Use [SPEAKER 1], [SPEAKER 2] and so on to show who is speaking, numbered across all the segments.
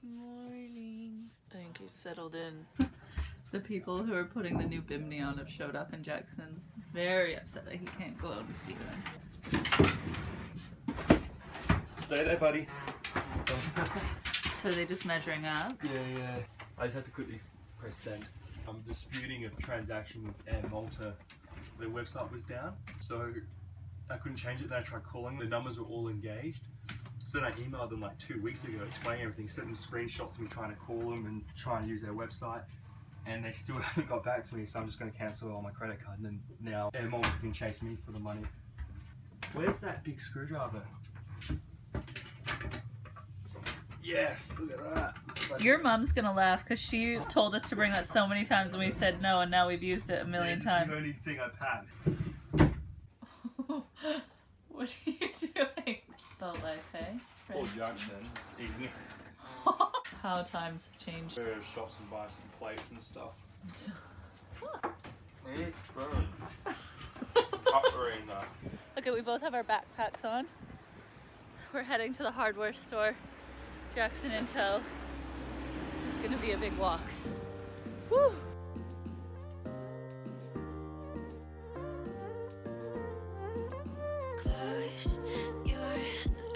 [SPEAKER 1] Good morning. I think he's settled in.
[SPEAKER 2] The people who are putting the new Bimini on have showed up and Jackson's very upset that he can't go out and see them.
[SPEAKER 3] Stay there, buddy.
[SPEAKER 2] So are they just measuring up?
[SPEAKER 3] Yeah. I just had to quickly press send. I'm disputing a transaction with Air Malta. Their website was down, so I couldn't change it. Then I tried calling. The numbers were all engaged. So then I emailed them like 2 weeks ago explaining everything, sent them screenshots of me trying to call them and trying to use their website. And they still haven't got back to me, so I'm just going to cancel it on my credit card. And then now Air Malta can chase me for the money. Where's that big screwdriver? Yes, look at that.
[SPEAKER 2] Your mom's gonna laugh because she told us to bring that so many times and we said no, and now we've used it a million times.
[SPEAKER 3] It's the only thing I've had.
[SPEAKER 2] What are you doing? About life, hey?
[SPEAKER 3] Poor Jackson is eating.
[SPEAKER 2] How times have changed.
[SPEAKER 3] Go to shops and buy some plates and stuff. Cutlery in that.
[SPEAKER 2] Okay, we both have our backpacks on. We're heading to the hardware store. Jackson in tow. This is gonna be a big walk. Woo!
[SPEAKER 4] Close your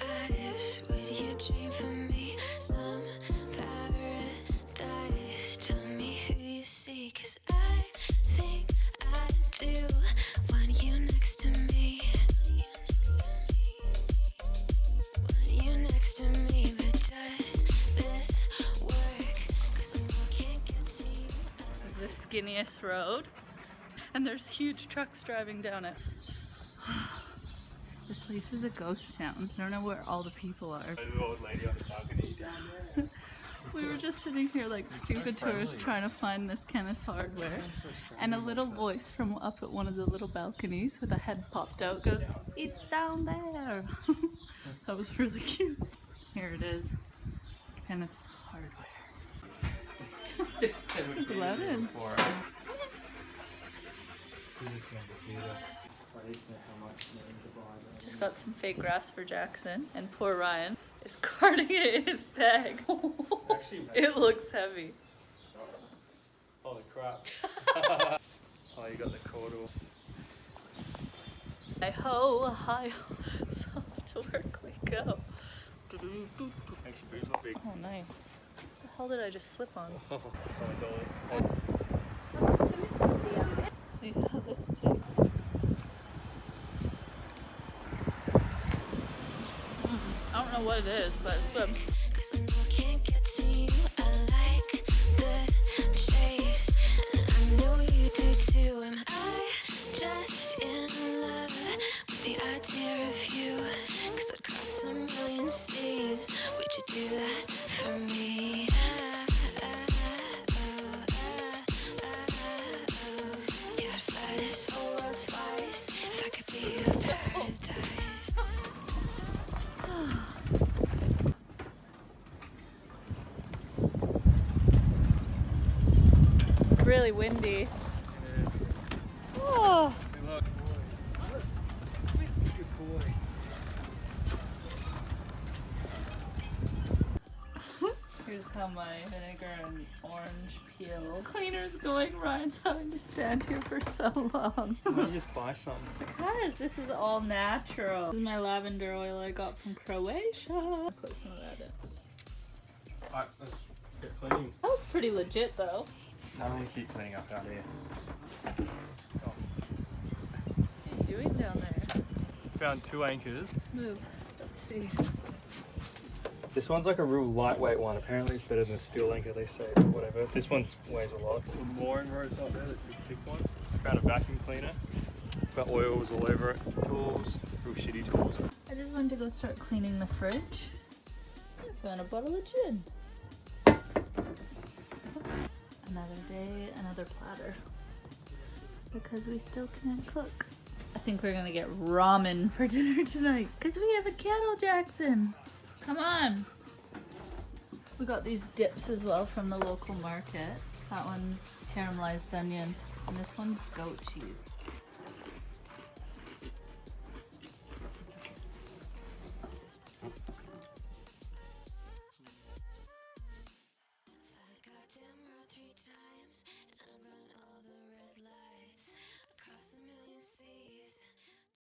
[SPEAKER 4] eyes. Would you dream for me? Some paradise. Tell me who you see, 'cause I think I do want you next to me. Want you next to me, but does this work? 'Cause I can't get to you.
[SPEAKER 2] This is the skinniest road, and there's huge trucks driving down it. This place is a ghost town. I don't know where all the people are.
[SPEAKER 3] There's an old lady on the balcony down there.
[SPEAKER 2] We were just sitting here like stupid tourists trying to find this chemist hardware, and a little voice from up at one of the little balconies with a head popped out goes, "It's down there." That was really cute. Here it is, chemist hardware. It's 11. Just got some fake grass for Jackson, and poor Ryan is carting it in his bag. It looks heavy.
[SPEAKER 3] Holy crap. Oh, you got the caudal.
[SPEAKER 2] Hi-ho, hi-ho. So off to work we go.
[SPEAKER 3] Makes your boobs look big.
[SPEAKER 2] Oh, nice. What the hell did I just slip on?
[SPEAKER 3] $7.
[SPEAKER 2] See how this takes. I don't know what it is, but it's good.
[SPEAKER 4] 'Cause I know I can't get to you. I like the chase, and I know you do too. Am I just in love with the idea of you? 'Cause I'd cross a million seas. Would you do that for me? Yeah, I'd fly this whole world twice if I could be your paradise.
[SPEAKER 2] Really windy.
[SPEAKER 3] It is.
[SPEAKER 2] Oh.
[SPEAKER 3] Hey, look. Good boy.
[SPEAKER 2] Here's how my vinegar and orange peel cleaner's going. Ryan's having to stand here for so long.
[SPEAKER 3] Why don't you just buy some?
[SPEAKER 2] Because this is all natural. This is my lavender oil I got from Croatia. I'll put some of that in.
[SPEAKER 3] Alright, let's get cleaning.
[SPEAKER 2] That looks pretty legit though.
[SPEAKER 3] I'm gonna keep cleaning up out here.
[SPEAKER 2] What are you doing down there?
[SPEAKER 3] Found 2 anchors.
[SPEAKER 2] Move. Let's see.
[SPEAKER 3] This one's like a real lightweight one. Apparently it's better than a steel anchor, they say, but whatever. This one weighs a lot. The mooring ropes up there, those big thick ones. Found a vacuum cleaner. Got oils all over it. Tools, real shitty tools.
[SPEAKER 2] I just wanted to go start cleaning the fridge. I found a bottle of gin. Another day, another platter. Because we still can't cook. I think we're gonna get ramen for dinner tonight. Because we have a kettle, Jackson. Come on. We got these dips as well from the local market. That one's caramelized onion, and this one's goat cheese.
[SPEAKER 4] times, and